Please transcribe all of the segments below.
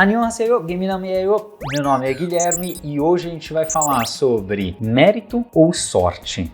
Annyeonghaseyo, Geminameyo, meu nome é Guilherme e hoje a gente vai falar sobre mérito ou sorte.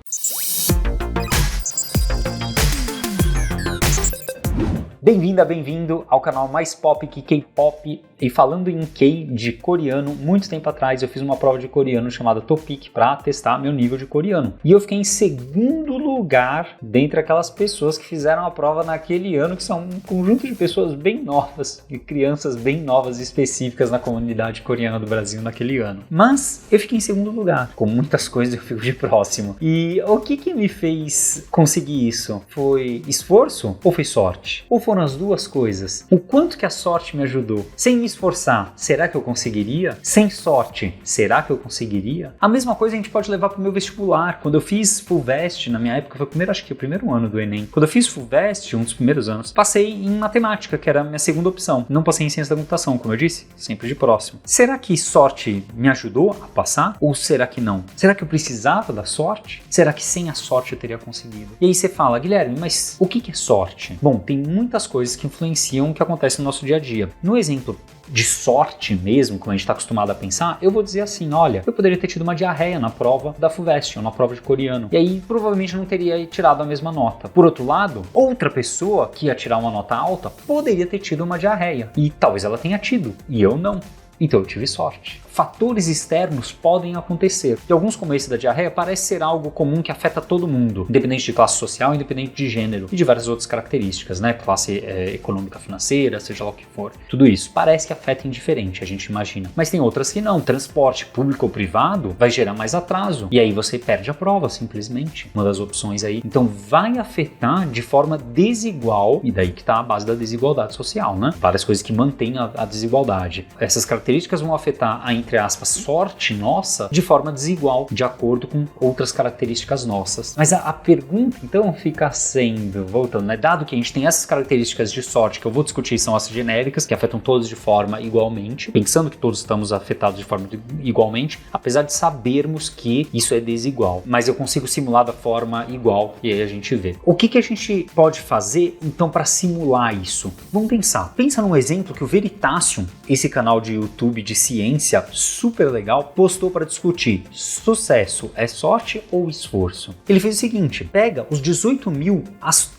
Bem-vinda, bem-vindo ao canal mais pop que K-pop. E falando em K de coreano, muito tempo atrás eu fiz uma prova de coreano chamada TOPIK para testar meu nível de coreano. E eu fiquei em segundo lugar dentre aquelas pessoas que fizeram a prova naquele ano, que são um conjunto de pessoas bem novas, de crianças bem novas e específicas na comunidade coreana do Brasil naquele ano. Mas eu fiquei em segundo lugar. Com muitas coisas eu fico de próximo. E o que me fez conseguir isso? Foi esforço ou foi sorte? Ou foram as duas coisas? O quanto que a sorte me ajudou? Sem me esforçar, será que eu conseguiria? Sem sorte, será que eu conseguiria? A mesma coisa a gente pode levar para o meu vestibular. Quando eu fiz FUVEST, na minha época, foi o primeiro ano do Enem. Quando eu fiz FUVEST, um dos primeiros anos, passei em matemática, que era a minha segunda opção. Não passei em ciência da computação, como eu disse, sempre de próximo. Será que sorte me ajudou a passar? Ou será que não? Será que eu precisava da sorte? Será que sem a sorte eu teria conseguido? E aí você fala, Guilherme, mas o que é sorte? Bom, tem muitas coisas que influenciam o que acontece no nosso dia a dia. No exemplo de sorte mesmo, como a gente está acostumado a pensar, eu vou dizer assim, olha, eu poderia ter tido uma diarreia na prova da FUVEST, ou na prova de coreano, e aí provavelmente eu não teria tirado a mesma nota. Por outro lado, outra pessoa que ia tirar uma nota alta poderia ter tido uma diarreia, e talvez ela tenha tido, e eu não. Então eu tive sorte. Fatores externos podem acontecer. E alguns, como esse da diarreia, parece ser algo comum que afeta todo mundo, independente de classe social, independente de gênero e de várias outras características, né? Classe econômica, financeira, seja lá o que for. Tudo isso parece que afeta indiferente, a gente imagina. Mas tem outras que não. Transporte público ou privado vai gerar mais atraso. E aí você perde a prova, simplesmente. Uma das opções aí. Então vai afetar de forma desigual, e daí que está a base da desigualdade social, né? Várias coisas que mantêm a desigualdade. Essas características vão afetar a entre aspas, sorte nossa de forma desigual, de acordo com outras características nossas. Mas a pergunta, então, fica sendo, voltando, né? Dado que a gente tem essas características de sorte que eu vou discutir, são as genéricas, que afetam todos de forma igualmente, pensando que todos estamos afetados de forma igualmente, apesar de sabermos que isso é desigual. Mas eu consigo simular da forma igual, e aí a gente vê. O que a gente pode fazer, então, para simular isso? Vamos pensar. Pensa num exemplo que o Veritasium, esse canal de YouTube de ciência, super legal, postou para discutir: sucesso é sorte ou esforço? Ele fez o seguinte: pega os 18 mil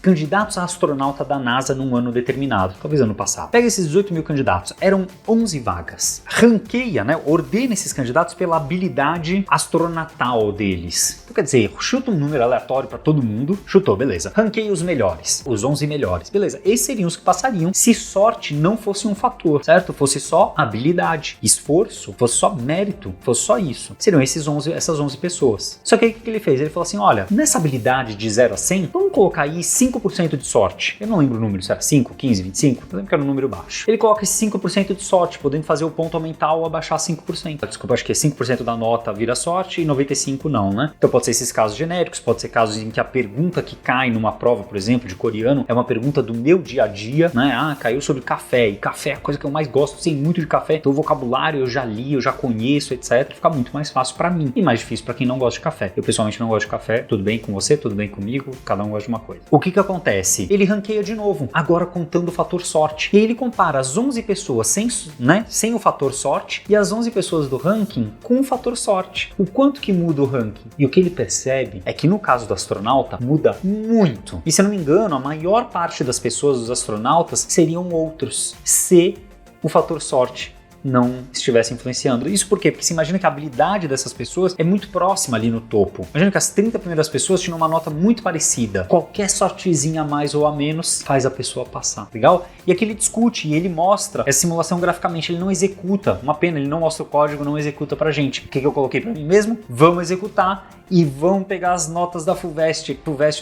candidatos a astronauta da NASA num ano determinado, talvez ano passado. Pega esses 18 mil candidatos, eram 11 vagas. Ranqueia, né? Ordena esses candidatos pela habilidade astronatal deles. Então, quer dizer, chuta um número aleatório para todo mundo, chutou, beleza. Ranqueia os melhores, os 11 melhores, beleza. Esses seriam os que passariam se sorte não fosse um fator, certo? Fosse só habilidade, esforço, fosse só mérito, fosse só isso. Seriam essas 11 pessoas. Só que aí o que ele fez? Ele falou assim, olha, nessa habilidade de 0 a 100, vamos colocar aí 5% de sorte. Eu não lembro o número, se era 5, 15, 25, eu lembro que era um número baixo. Ele coloca esse 5% de sorte, podendo fazer o ponto aumentar ou abaixar 5%. Desculpa, acho que é 5% da nota vira sorte e 95% não, né? Então pode ser esses casos genéricos, pode ser casos em que a pergunta que cai numa prova, por exemplo, de coreano, é uma pergunta do meu dia a dia, né? Ah, caiu sobre café, e café é a coisa que eu mais gosto, sei muito de café, então o vocabulário eu já li, eu já conheço, etc. Fica muito mais fácil para mim e mais difícil para quem não gosta de café. Eu pessoalmente não gosto de café, tudo bem com você, tudo bem comigo, cada um gosta de uma coisa. O que acontece? Ele ranqueia de novo, agora contando o fator sorte. E ele compara as 11 pessoas sem o fator sorte e as 11 pessoas do ranking com o fator sorte. O quanto que muda o ranking? E o que ele percebe é que no caso do astronauta muda muito. E se eu não me engano, a maior parte das pessoas, dos astronautas, seriam outros se o fator sorte não estivesse influenciando. Isso por quê? Porque você imagina que a habilidade dessas pessoas é muito próxima ali no topo. Imagina que as 30 primeiras pessoas tinham uma nota muito parecida. Qualquer sortezinha a mais ou a menos faz a pessoa passar. Legal? E aqui ele discute e ele mostra essa simulação graficamente. Ele não executa. Uma pena, ele não mostra o código, não executa pra gente. O que eu coloquei pra mim mesmo? Vamos executar e vamos pegar as notas da FUVEST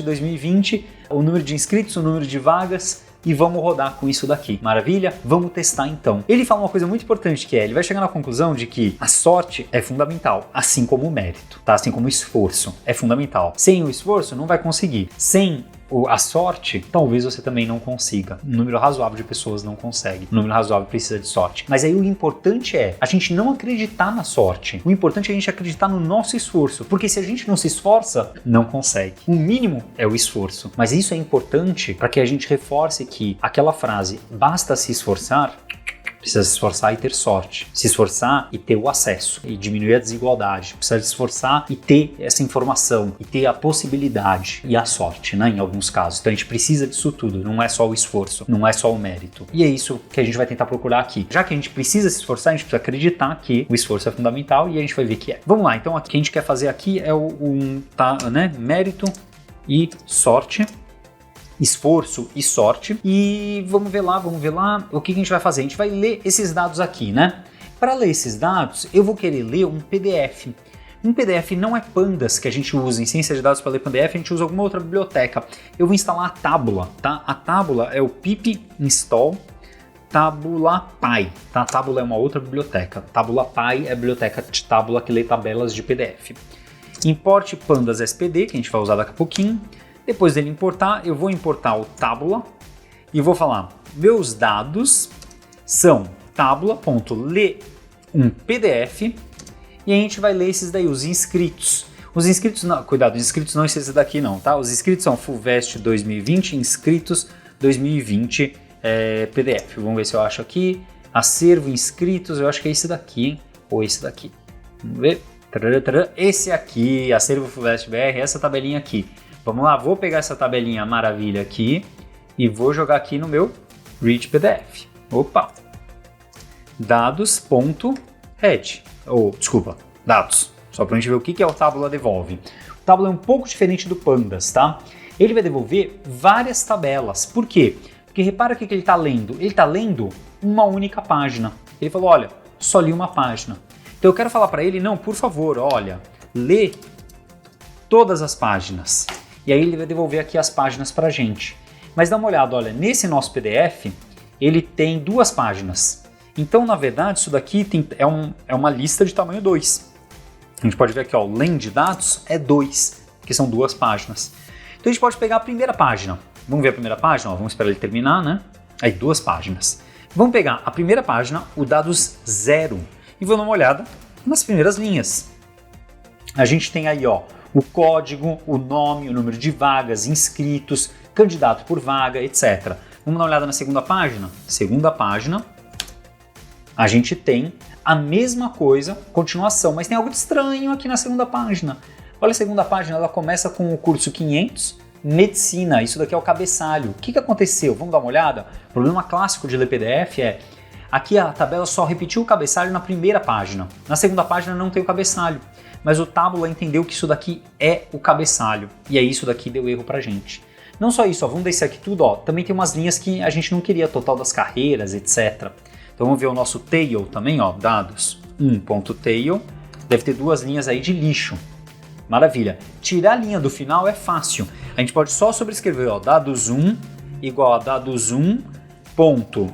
2020, o número de inscritos, o número de vagas, e vamos rodar com isso daqui. Maravilha? Vamos testar então. Ele fala uma coisa muito importante que ele vai chegar na conclusão de que a sorte é fundamental, assim como o mérito, tá? Assim como o esforço é fundamental. Sem o esforço não vai conseguir. Sem a sorte, talvez você também não consiga. Um número razoável de pessoas não consegue. Um número razoável precisa de sorte. Mas aí o importante é a gente não acreditar na sorte. O importante é a gente acreditar no nosso esforço. Porque se a gente não se esforça, não consegue. O mínimo é o esforço. Mas isso é importante para que a gente reforce que aquela frase, basta se esforçar, Precisa se esforçar e ter sorte. Se esforçar e ter o acesso e diminuir a desigualdade. Precisa se esforçar e ter essa informação e ter a possibilidade e a sorte, né, em alguns casos. Então a gente precisa disso tudo, não é só o esforço, não é só o mérito. E é isso que a gente vai tentar procurar aqui. Já que a gente precisa se esforçar, a gente precisa acreditar que o esforço é fundamental e a gente vai ver que é. Vamos lá, então o que a gente quer fazer aqui é mérito e sorte. Esforço e sorte. E vamos ver lá, o que a gente vai fazer? A gente vai ler esses dados aqui, né? Para ler esses dados, eu vou querer ler um PDF. Um PDF não é Pandas que a gente usa em ciência de dados para ler PDF, a gente usa alguma outra biblioteca. Eu vou instalar a Tabula, tá? A Tabula é o pip install TabulaPy, tá? Tabula é uma outra biblioteca. TabulaPy é a biblioteca de Tabula que lê tabelas de PDF. Importe Pandas SPD, que a gente vai usar daqui a pouquinho. Depois dele importar, eu vou importar o Tabula e vou falar, meus dados são tabula.ler um PDF e a gente vai ler esses daí, os inscritos. Os inscritos, não, cuidado, os inscritos não esses daqui não, tá? Os inscritos são FullVest 2020, inscritos 2020 PDF. Vamos ver se eu acho aqui, acervo inscritos, eu acho que é esse daqui, hein? Ou esse daqui. Vamos ver. Esse aqui, acervo FullVest BR, essa tabelinha aqui. Vamos lá, vou pegar essa tabelinha maravilha aqui e vou jogar aqui no meu Read PDF. Opa! Dados.head. Dados. Só para a gente ver o que é o Tabula devolve. O Tabula é um pouco diferente do Pandas, tá? Ele vai devolver várias tabelas. Por quê? Porque repara o que ele está lendo. Ele está lendo uma única página. Ele falou, olha, só li uma página. Então eu quero falar para ele, não, por favor, olha, lê todas as páginas. E aí ele vai devolver aqui as páginas para a gente. Mas dá uma olhada, olha, nesse nosso PDF, ele tem 2 páginas. Então, na verdade, isso daqui é uma lista de tamanho 2. A gente pode ver aqui, ó, o len de dados é 2, que são 2 páginas. Então a gente pode pegar a primeira página. Vamos ver a primeira página? Ó, vamos esperar ele terminar, né? Aí, 2 páginas. Vamos pegar a primeira página, o dados 0, e vou dar uma olhada nas primeiras linhas. A gente tem aí, ó, o código, o nome, o número de vagas, inscritos, candidato por vaga, etc. Vamos dar uma olhada na segunda página? Segunda página, a gente tem a mesma coisa, continuação, mas tem algo de estranho aqui na segunda página. Olha a segunda página, ela começa com o curso 500, Medicina, isso daqui é o cabeçalho. O que aconteceu? Vamos dar uma olhada? O problema clássico de ler PDF é, aqui a tabela só repetiu o cabeçalho na primeira página. Na segunda página não tem o cabeçalho. Mas o Tabula entendeu que isso daqui é o cabeçalho, e aí isso daqui deu erro pra gente. Não só isso, ó, vamos descer aqui tudo, ó, também tem umas linhas que a gente não queria, total das carreiras, etc. Então vamos ver o nosso tail também, ó, dados 1.tail, deve ter 2 linhas aí de lixo. Maravilha. Tirar a linha do final é fácil. A gente pode só sobrescrever, ó, dados 1 igual a dados 1 ponto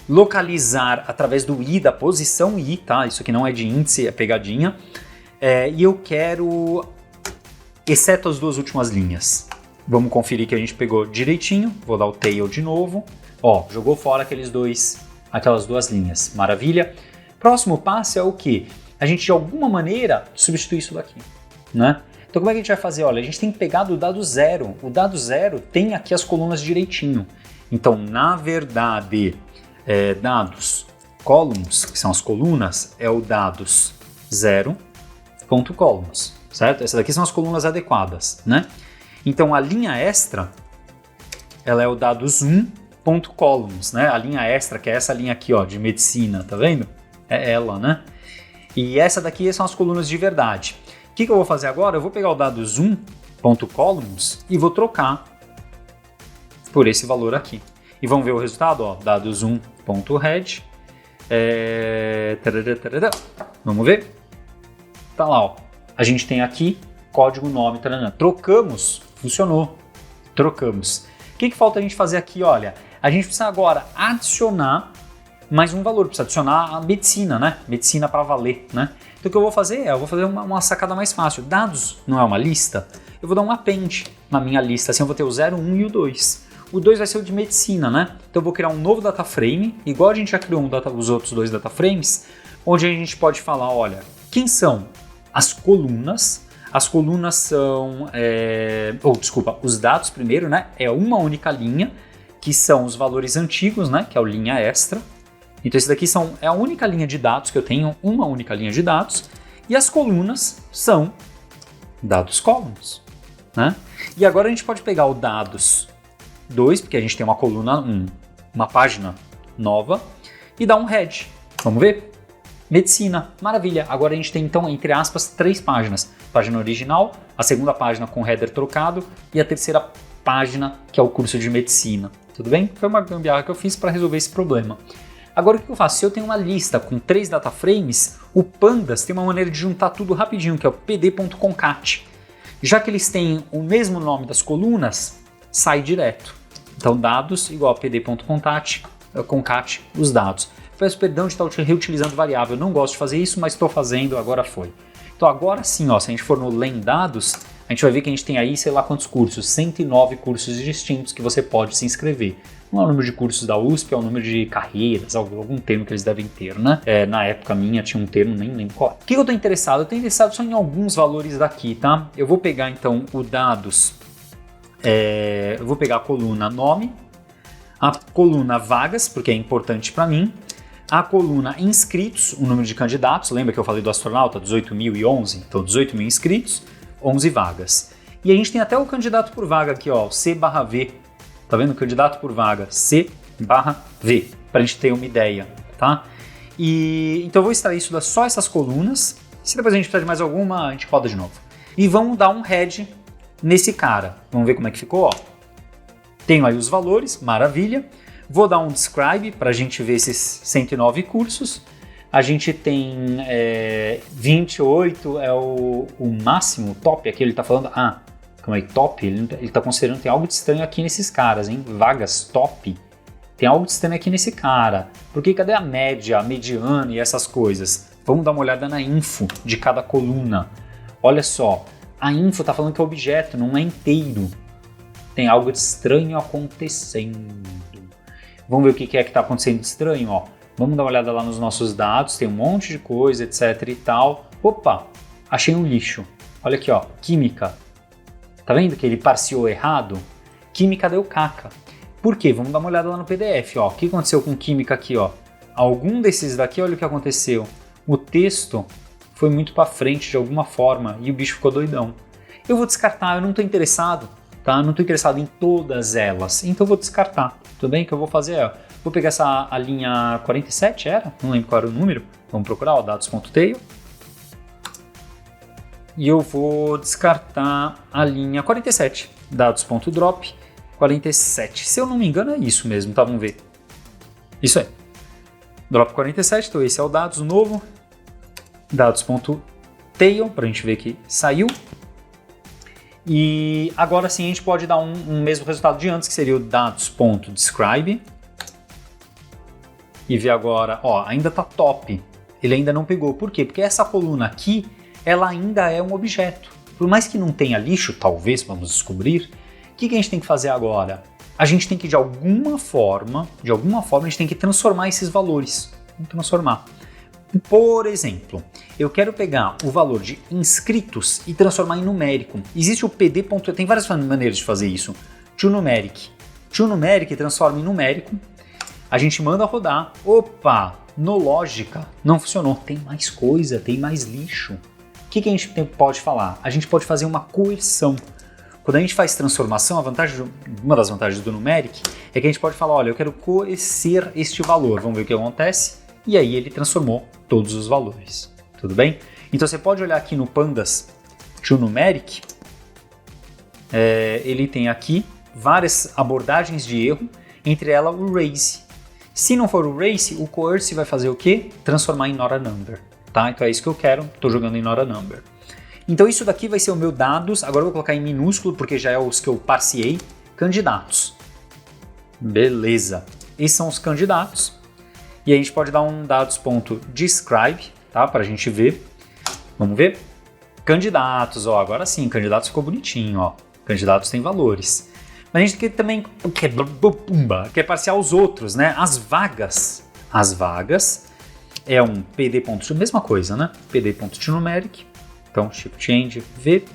localizar através do i, da posição i, tá? Isso aqui não é de índice, é pegadinha. E eu quero, exceto as 2 últimas linhas. Vamos conferir que a gente pegou direitinho. Vou dar o tail de novo. Ó, jogou fora aquelas 2 linhas. Maravilha. Próximo passo é o quê? A gente, de alguma maneira, substitui isso daqui, né? Então, como é que a gente vai fazer? Olha, a gente tem que pegar do dado 0. O dado 0 tem aqui as colunas direitinho. Então, na verdade, dados columns, que são as colunas, é o dados 0.columns, certo? Essas daqui são as colunas adequadas, né? Então a linha extra, ela é o dados 1.columns, né? A linha extra, que é essa linha aqui, ó, de medicina, tá vendo? É ela, né? E essa daqui são as colunas de verdade. O que eu vou fazer agora? Eu vou pegar o dados 1.columns e vou trocar por esse valor aqui. E vamos ver o resultado, ó, dados 1.head. Vamos ver? Tá lá, ó. A gente tem aqui código, nome, taranã. Trocamos, funcionou. Trocamos. O que falta a gente fazer aqui? Olha, a gente precisa agora adicionar mais um valor, precisa adicionar a medicina, né? Medicina para valer, né? Então o que eu vou fazer eu vou fazer uma sacada mais fácil. Dados não é uma lista? Eu vou dar um append na minha lista, assim eu vou ter o 0, 1 e o 2. O 2 vai ser o de medicina, né? Então eu vou criar um novo data frame, igual a gente já criou os outros 2 data frames, onde a gente pode falar, olha, quem são as colunas? As colunas são, os dados primeiro, né? É uma única linha, que são os valores antigos, né? Que é o linha extra. Então esse daqui é a única linha de dados que eu tenho, uma única linha de dados, e as colunas são dados columns, né? E agora a gente pode pegar o dados 2, porque a gente tem uma coluna 1, uma página nova, e dar um head. Vamos ver? Medicina, maravilha. Agora a gente tem então, entre aspas, 3 páginas. Página original, a segunda página com header trocado e a terceira página que é o curso de medicina. Tudo bem? Foi uma gambiarra que eu fiz para resolver esse problema. Agora o que eu faço? Se eu tenho uma lista com 3 data frames, o Pandas tem uma maneira de juntar tudo rapidinho, que é o pd.concat. Já que eles têm o mesmo nome das colunas, sai direto. Então dados igual a pd.concat, os dados. Peço perdão de estar reutilizando variável, eu não gosto de fazer isso, mas estou fazendo, agora foi. Então agora sim, ó, se a gente for no Len Dados, a gente vai ver que a gente tem aí, sei lá quantos cursos, 109 cursos distintos que você pode se inscrever. Não é o número de cursos da USP, é o número de carreiras, algum termo que eles devem ter, né? Na época minha tinha um termo, nem lembro qual. O que eu estou interessado? Eu estou interessado só em alguns valores daqui, tá? Eu vou pegar então o dados, eu vou pegar a coluna nome, a coluna vagas, porque é importante para mim, a coluna inscritos, o número de candidatos, lembra que eu falei do astronauta, 18.011? Então 18.000 inscritos, 11 vagas. E a gente tem até o candidato por vaga aqui, ó, C/V. Tá vendo? Candidato por vaga, C/V, para a gente ter uma ideia, tá? E então eu vou extrair isso só essas colunas. Se depois a gente precisar de mais alguma, a gente roda de novo. E vamos dar um head nesse cara. Vamos ver como é que ficou, ó. Tenho aí os valores, maravilha. Vou dar um describe para a gente ver esses 109 cursos. A gente tem 28, é o máximo, top, aqui ele está falando, calma aí, top, ele está considerando, tem algo de estranho aqui nesses caras, hein? Vagas top, tem algo de estranho aqui nesse cara. Porque cadê a média, a mediana e essas coisas? Vamos dar uma olhada na info de cada coluna. Olha só, a info está falando que é objeto, não é inteiro. Tem algo de estranho acontecendo. Vamos ver o que é que está acontecendo de estranho, ó. Vamos dar uma olhada lá nos nossos dados, tem um monte de coisa, etc e tal. Opa, achei um lixo. Olha aqui, ó, química. Tá vendo que ele parciou errado? Química deu caca. Por quê? Vamos dar uma olhada lá no PDF, ó. O que aconteceu com química aqui, ó? Algum desses daqui, olha o que aconteceu. O texto foi muito para frente de alguma forma e o bicho ficou doidão. Eu vou descartar, eu não estou interessado. Tá? Não estou interessado em todas elas, então eu vou descartar. Tudo bem? O que eu vou fazer vou pegar a linha 47, era? Não lembro qual era o número. Vamos procurar o dados.tail. E eu vou descartar a linha 47, dados.drop 47. Se eu não me engano é isso mesmo, tá? Vamos ver. Isso aí. Drop 47, então esse é o dados novo. Dados.tail, para a gente ver que saiu. E agora sim a gente pode dar um mesmo resultado de antes, que seria o dados.describe. E ver agora, ó, ainda tá top. Ele ainda não pegou. Por quê? Porque essa coluna aqui, ela ainda é um objeto. Por mais que não tenha lixo, talvez, vamos descobrir, o que a gente tem que fazer agora? A gente tem que, de alguma forma, a gente tem que transformar esses valores. Vamos transformar. Por exemplo, eu quero pegar o valor de inscritos e transformar em numérico. Existe o pd. Tem várias maneiras de fazer isso. ToNumeric. ToNumeric transforma em numérico. A gente manda rodar. Opa, no lógica não funcionou. Tem mais coisa, tem mais lixo. O que a gente pode falar? A gente pode fazer uma coerção. Quando a gente faz transformação, uma das vantagens do numeric é que a gente pode falar, olha, eu quero coercer este valor. Vamos ver o que acontece. E aí ele transformou todos os valores. Tudo bem? Então você pode olhar aqui no Pandas ToNumeric. Ele tem aqui várias abordagens de erro, entre elas o raise. Se não for o raise, o coerce vai fazer o quê? Transformar em not a number. Tá? Então é isso que eu quero, estou jogando em not a number. Então isso daqui vai ser o meu dados, agora eu vou colocar em minúsculo, porque já é os que eu parciei, candidatos. Beleza. Esses são os candidatos. E a gente pode dar um dados.describe, tá? Para a gente ver. Vamos ver? Candidatos, ó, agora sim, candidatos ficou bonitinho, ó. Candidatos têm valores. Mas a gente quer também quer parciar os outros, né? As vagas é um pd. Mesma coisa, né? pd.ToNumeric. Então, shift change, V.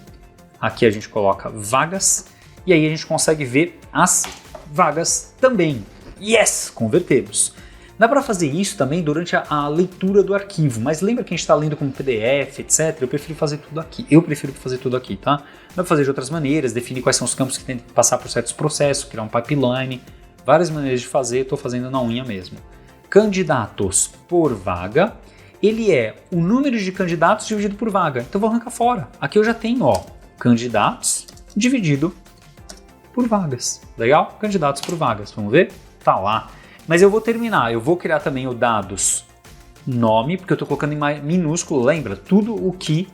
Aqui a gente coloca vagas. E aí a gente consegue ver as vagas também. Yes! Convertemos. Dá para fazer isso também durante a leitura do arquivo, mas lembra que a gente está lendo como PDF, etc. Eu prefiro fazer tudo aqui. Tá? Dá para fazer de outras maneiras, definir quais são os campos que tem que passar por certos processos, criar um pipeline, várias maneiras de fazer, estou fazendo na unha mesmo. Candidatos por vaga, ele é o número de candidatos dividido por vaga, então vou arrancar fora. Aqui eu já tenho, candidatos dividido por vagas. Legal? Candidatos por vagas, vamos ver? Tá lá. Mas eu vou terminar, eu vou criar também o dados nome, porque eu estou colocando em minúsculo, lembra? Tudo o que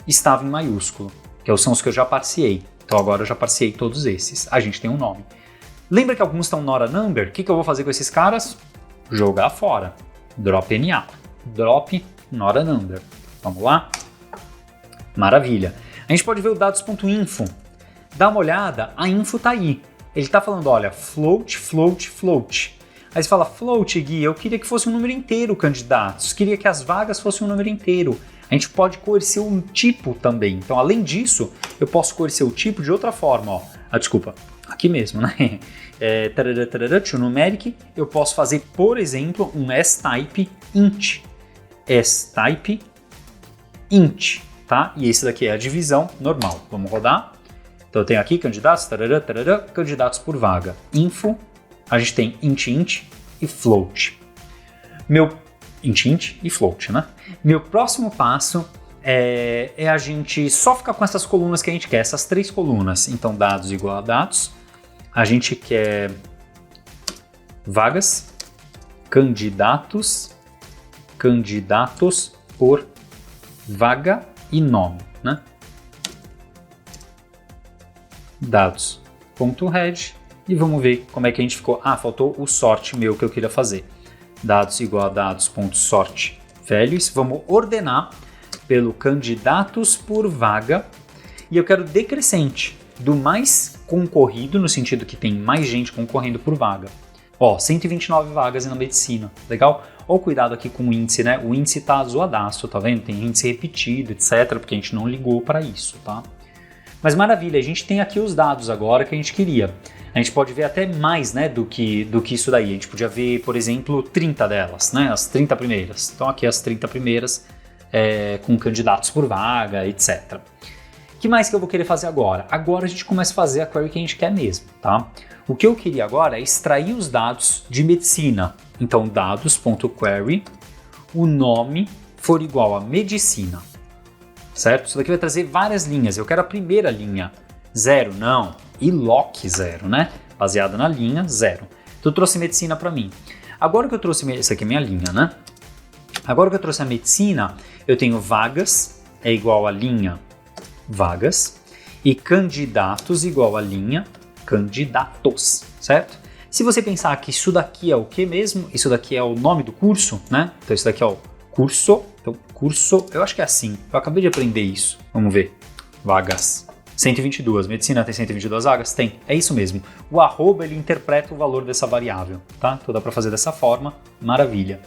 estava em maiúsculo, que são os que eu já parseei. Então agora eu já parseei todos esses. A gente tem um nome. Lembra que alguns estão not a number? O que eu vou fazer com esses caras? Jogar fora. Drop NA. Drop not a number. Vamos lá? Maravilha. A gente pode ver o dados.info. Dá uma olhada, a info tá aí. Ele tá falando, olha, float, float, float. Aí você fala, float, Gui, eu queria que fosse um número inteiro candidatos, queria que as vagas fossem um número inteiro. A gente pode coercer um tipo também. Então, além disso, eu posso coercer o tipo de outra forma. Desculpa, aqui mesmo, né? To numeric, eu posso fazer, por exemplo, um S-type int. S-type int, tá? E esse daqui é a divisão normal. Vamos rodar. Então eu tenho aqui candidatos, candidatos por vaga. Info, a gente tem int e float. Int e float, né? Meu próximo passo é a gente só ficar com essas colunas que a gente quer, essas 3 colunas. Então dados igual a dados. A gente quer vagas, candidatos por vaga e nome, né? Dados.head e vamos ver como é que a gente ficou. Faltou o sort meu que eu queria fazer. Dados igual a dados.sort values. Vamos ordenar pelo candidatos por vaga e eu quero decrescente, do mais concorrido, no sentido que tem mais gente concorrendo por vaga. 129 vagas na medicina, legal? Ou cuidado aqui com o índice, né? O índice tá zoadaço, tá vendo? Tem índice repetido, etc, porque a gente não ligou para isso, tá? Mas maravilha, a gente tem aqui os dados agora que a gente queria. A gente pode ver até mais, né, do que isso daí. A gente podia ver, por exemplo, 30 delas, né, as 30 primeiras. Então aqui as 30 primeiras com candidatos por vaga, etc. O que mais que eu vou querer fazer agora? Agora a gente começa a fazer a query que a gente quer mesmo, tá? O que eu queria agora é extrair os dados de medicina. Então dados.query, o nome for igual a medicina. Certo? Isso daqui vai trazer várias linhas. Eu quero a primeira linha. 0, não. E lock 0, né? Baseado na linha 0. Então eu trouxe medicina para mim. Agora que eu trouxe... Essa aqui é minha linha, né? Agora que eu trouxe a medicina, eu tenho vagas é igual a linha vagas e candidatos igual a linha candidatos, certo? Se você pensar que isso daqui é o que mesmo? Isso daqui é o nome do curso, né? Então isso daqui é o curso. Então, curso, eu acho que é assim. Eu acabei de aprender isso. Vamos ver. Vagas. 122. Medicina tem 122 vagas? Tem. É isso mesmo. O arroba, ele interpreta o valor dessa variável, tá? Então dá para fazer dessa forma. Maravilha.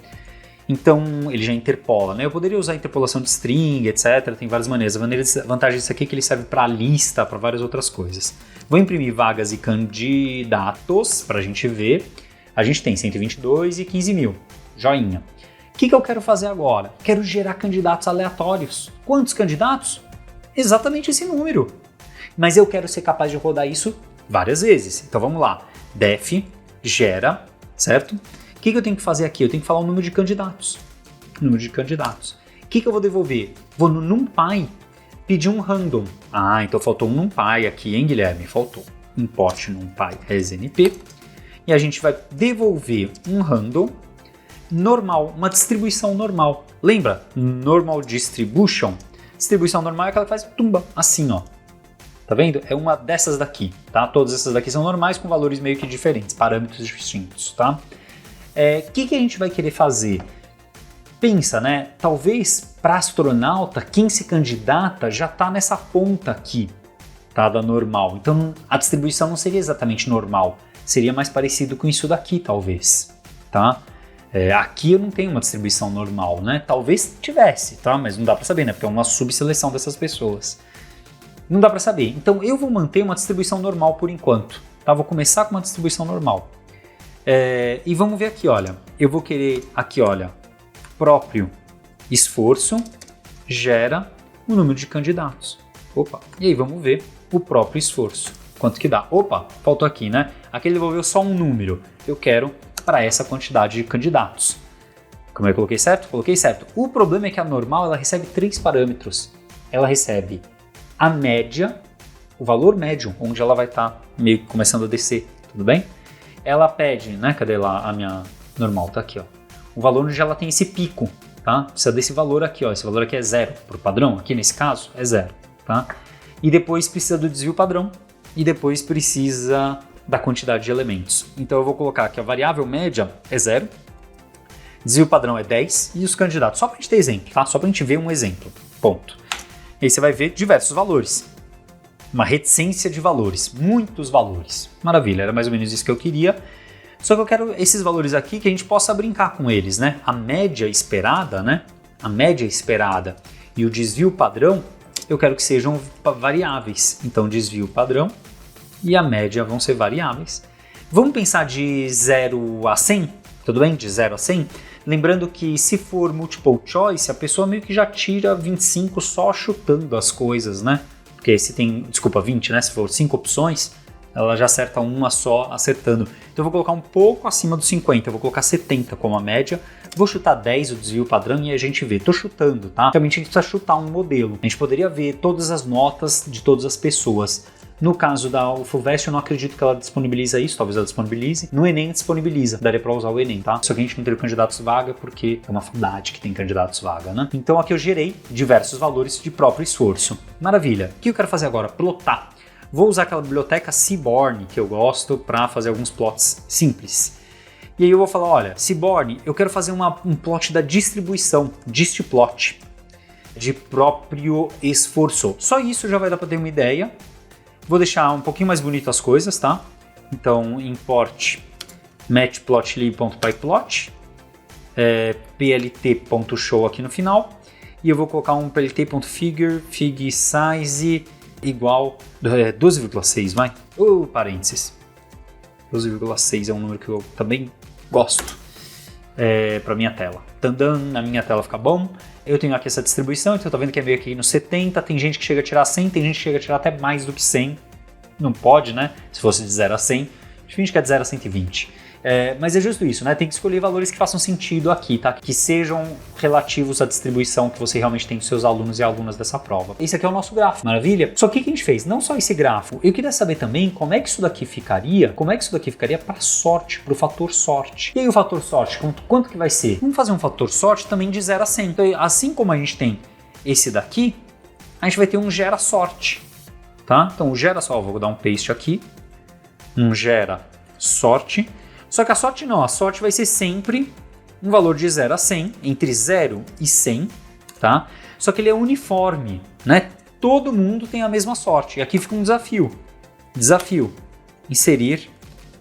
Então, ele já interpola, né? Eu poderia usar interpolação de string, etc. Tem várias maneiras. A vantagem disso aqui é que ele serve para lista, para várias outras coisas. Vou imprimir vagas e candidatos para a gente ver. A gente tem 122 e 15 mil. Joinha. O que eu quero fazer agora? Quero gerar candidatos aleatórios. Quantos candidatos? Exatamente esse número. Mas eu quero ser capaz de rodar isso várias vezes. Então vamos lá. Def gera, certo? O que eu tenho que fazer aqui? Eu tenho que falar o número de candidatos. Número de candidatos. O que eu vou devolver? Vou no NumPy pedir um random. Então faltou um NumPy aqui, hein, Guilherme? Faltou. Import NumPy SNP. E a gente vai devolver um random normal, uma distribuição normal. Lembra? Normal distribution. Distribuição normal é aquela que faz tumba, assim, ó. Tá vendo? É uma dessas daqui, tá? Todas essas daqui são normais com valores meio que diferentes, parâmetros distintos, tá? Que a gente vai querer fazer? Pensa, né? Talvez para astronauta, quem se candidata já tá nessa ponta aqui, tá? Da normal. Então a distribuição não seria exatamente normal, seria mais parecido com isso daqui, talvez, tá? Aqui eu não tenho uma distribuição normal, né? Talvez tivesse, tá? Mas não dá para saber, né? Porque é uma subseleção dessas pessoas. Não dá para saber. Então eu vou manter uma distribuição normal por enquanto, tá? Vou começar com uma distribuição normal. E vamos ver aqui, olha, eu vou querer aqui, olha, próprio esforço gera o número de candidatos. Opa, e aí vamos ver o próprio esforço, quanto que dá. Opa, faltou aqui, né? Aqui ele devolveu só um número, eu quero para essa quantidade de candidatos. Como eu coloquei certo? Coloquei certo. O problema é que a normal, ela recebe 3 parâmetros. Ela recebe a média, o valor médio, onde ela vai estar meio que começando a descer, tudo bem? Ela pede, né? Cadê lá a minha normal? Tá aqui, ó. O valor onde ela tem esse pico, tá? Precisa desse valor aqui, ó. Esse valor aqui é 0 para o padrão, aqui nesse caso é 0, tá? E depois precisa do desvio padrão e depois precisa da quantidade de elementos. Então eu vou colocar que a variável média é 0, desvio padrão é 10 e os candidatos, só para a gente ter exemplo, tá? Só para a gente ver um exemplo, ponto. E aí você vai ver diversos valores. Uma reticência de valores, muitos valores. Maravilha, era mais ou menos isso que eu queria. Só que eu quero esses valores aqui que a gente possa brincar com eles, né? A média esperada, né? A média esperada e o desvio padrão, eu quero que sejam variáveis. Então, desvio padrão e a média vão ser variáveis. Vamos pensar de 0 a 100? Tudo bem? De 0 a 100? Lembrando que se for multiple choice, a pessoa meio que já tira 25 só chutando as coisas, né? Porque se tem, 20, né? Se for 5 opções, ela já acerta uma só acertando. Então eu vou colocar um pouco acima dos 50, eu vou colocar 70 como a média. Vou chutar 10 o desvio padrão e a gente vê. Tô chutando, tá? Realmente a gente precisa chutar um modelo. A gente poderia ver todas as notas de todas as pessoas. No caso da UFOVEST, eu não acredito que ela disponibiliza isso, talvez ela disponibilize. No Enem disponibiliza, daria para usar o Enem, tá? Só que a gente não teria candidatos vaga porque é uma faculdade que tem candidatos vaga, né? Então aqui eu gerei diversos valores de próprio esforço. Maravilha. O que eu quero fazer agora? Plotar. Vou usar aquela biblioteca Seaborn que eu gosto para fazer alguns plots simples. E aí eu vou falar, olha, Seaborn, eu quero fazer um plot da distribuição, distplot, de próprio esforço. Só isso já vai dar para ter uma ideia. Vou deixar um pouquinho mais bonito as coisas, tá? Então, import matplotlib.pyplot, plt.show aqui no final, e eu vou colocar um plt.figure, fig size igual 12,6, vai? Parênteses. 12,6 é um número que eu também gosto para minha tela. Tandam, na minha tela fica bom. Eu tenho aqui essa distribuição, então tá vendo que é meio aqui no 70, tem gente que chega a tirar 100, tem gente que chega a tirar até mais do que 100. Não pode, né? Se fosse de 0 a 100, a gente quer de 0 a 120. Mas é justo isso, né? Tem que escolher valores que façam sentido aqui, tá? Que sejam relativos à distribuição que você realmente tem dos seus alunos e alunas dessa prova. Esse aqui é o nosso grafo, maravilha? Só que o que a gente fez? Não só esse grafo, eu queria saber também como é que isso daqui ficaria para sorte, para o fator sorte. E aí o fator sorte, quanto que vai ser? Vamos fazer um fator sorte também de 0 a 100. Então, assim como a gente tem esse daqui, a gente vai ter um gera sorte, tá? Então o gera sorte, vou dar um paste aqui, um gera sorte. Só que a sorte não, a sorte vai ser sempre um valor de 0 a 100, entre 0 e 100, tá? Só que ele é uniforme, né? Todo mundo tem a mesma sorte. E aqui fica um desafio. Desafio, inserir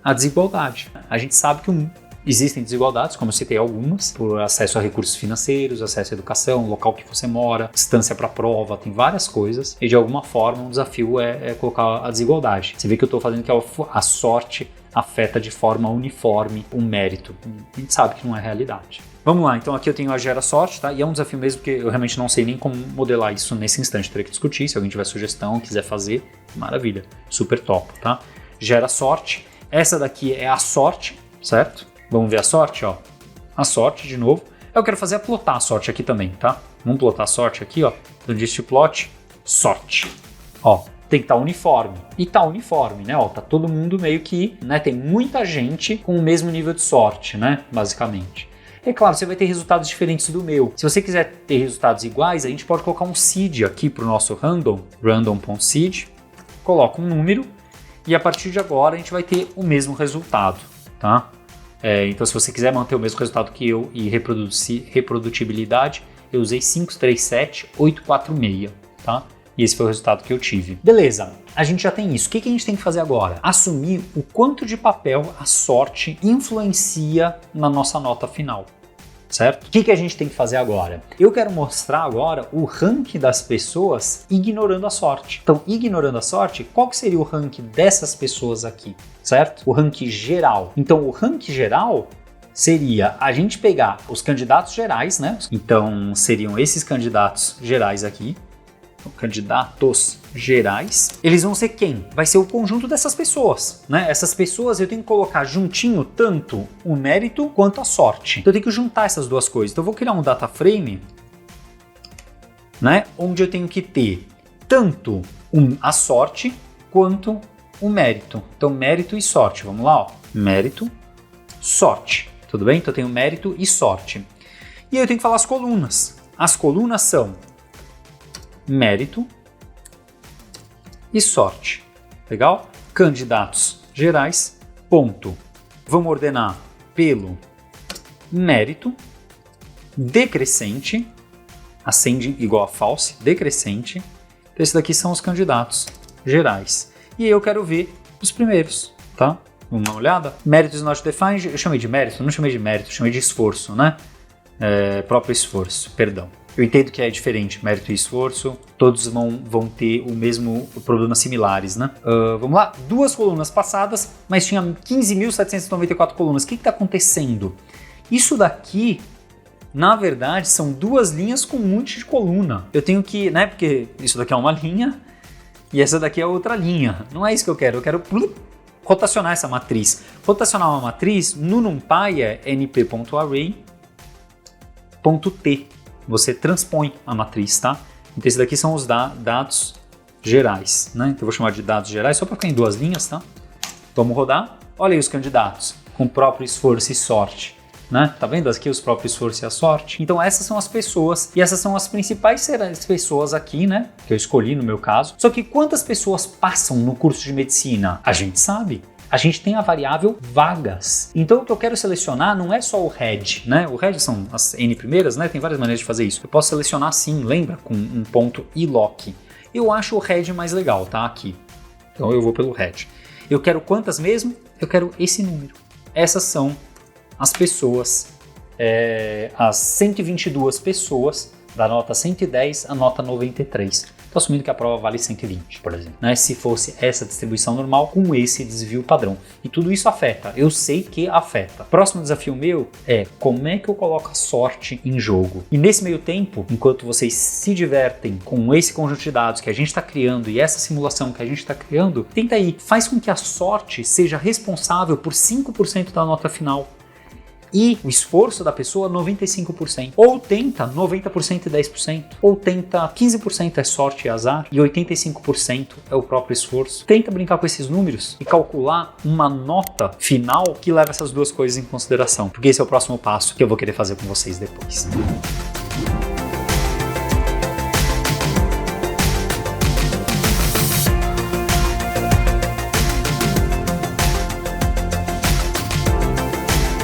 a desigualdade. A gente sabe que existem desigualdades, como eu citei algumas, por acesso a recursos financeiros, acesso à educação, local que você mora, distância para a prova, tem várias coisas. E de alguma forma um desafio é colocar a desigualdade. Você vê que eu estou fazendo que a sorte afeta de forma uniforme o mérito. A gente sabe que não é realidade. Vamos lá, então aqui eu tenho a gera sorte, tá? E é um desafio mesmo porque eu realmente não sei nem como modelar isso nesse instante. Teria que discutir, se alguém tiver sugestão, quiser fazer, maravilha, super top, tá? Gera sorte. Essa daqui é a sorte, certo? Vamos ver a sorte, ó. A sorte, de novo. Eu quero fazer plotar a sorte aqui também, tá? Vamos plotar a sorte aqui, ó. No distplot, sorte. Ó, tem que estar uniforme. E tá uniforme, né? Ó, tá todo mundo meio que, né? Tem muita gente com o mesmo nível de sorte, né? Basicamente. É claro, você vai ter resultados diferentes do meu. Se você quiser ter resultados iguais, a gente pode colocar um seed aqui para o nosso random.seed. Coloca um número e a partir de agora a gente vai ter o mesmo resultado, tá? Então se você quiser manter o mesmo resultado que eu e reprodutibilidade, eu usei 537846, tá? E esse foi o resultado que eu tive. Beleza, a gente já tem isso. O que a gente tem que fazer agora? Assumir o quanto de papel a sorte influencia na nossa nota final, certo? O que a gente tem que fazer agora? Eu quero mostrar agora o ranking das pessoas ignorando a sorte. Então, ignorando a sorte, qual que seria o ranking dessas pessoas aqui, certo? O ranking geral. Então, o ranking geral seria a gente pegar os candidatos gerais, né? Então, seriam esses candidatos gerais aqui. Candidatos gerais, eles vão ser quem? Vai ser o conjunto dessas pessoas, né? Essas pessoas eu tenho que colocar juntinho tanto o mérito quanto a sorte. Então eu tenho que juntar essas duas coisas. Então eu vou criar um data frame, né? Onde eu tenho que ter tanto a sorte quanto o mérito. Então mérito e sorte. Vamos lá, ó. Mérito, sorte. Tudo bem? Então eu tenho mérito e sorte. E aí eu tenho que falar as colunas. As colunas são mérito e sorte. Legal? Candidatos gerais, ponto. Vamos ordenar pelo mérito, decrescente, ascending igual a false, decrescente. Então, esses daqui são os candidatos gerais. E eu quero ver os primeiros, tá? Vamos dar uma olhada? Mérito is not defined, eu chamei de mérito? Não chamei de mérito, chamei de esforço, né? Próprio esforço, perdão. Eu entendo que é diferente, mérito e esforço, todos vão ter o mesmo problemas similares, né? Vamos lá, 2 colunas passadas, mas tinha 15.794 colunas. O que está acontecendo? Isso daqui, na verdade, são 2 linhas com um monte de coluna. Eu tenho que, né, porque isso daqui é uma linha e essa daqui é outra linha. Não é isso que eu quero rotacionar essa matriz. Rotacionar uma matriz no NumPy é np.array.t. Você transpõe a matriz, tá? Então esses daqui são os dados gerais, né? Então eu vou chamar de dados gerais só para ficar em 2 linhas, tá? Vamos rodar. Olha aí os candidatos com próprio esforço e sorte, né? Tá vendo aqui os próprios esforço e a sorte? Então essas são as pessoas e essas são as principais pessoas aqui, né? Que eu escolhi no meu caso. Só que quantas pessoas passam no curso de medicina? A gente sabe. A gente tem a variável vagas. Então o que eu quero selecionar não é só o head, né? O head são as N primeiras, né? Tem várias maneiras de fazer isso. Eu posso selecionar sim, lembra? Com um ponto iloc. Eu acho o head mais legal, tá? Aqui. Então eu vou pelo head. Eu quero quantas mesmo? Eu quero esse número. Essas são as pessoas, as 122 pessoas da nota 110 à nota 93. Estou assumindo que a prova vale 120, por exemplo, né? Se fosse essa distribuição normal com esse desvio padrão. E tudo isso afeta, eu sei que afeta. Próximo desafio meu é como é que eu coloco a sorte em jogo. E nesse meio tempo, enquanto vocês se divertem com esse conjunto de dados que a gente está criando e essa simulação que a gente está criando, tenta aí, faz com que a sorte seja responsável por 5% da nota final. E o esforço da pessoa 95%. Ou tenta 90% e 10%. Ou tenta 15% é sorte e azar. E 85% é o próprio esforço. Tenta brincar com esses números e calcular uma nota final que leva essas duas coisas em consideração. Porque esse é o próximo passo que eu vou querer fazer com vocês depois.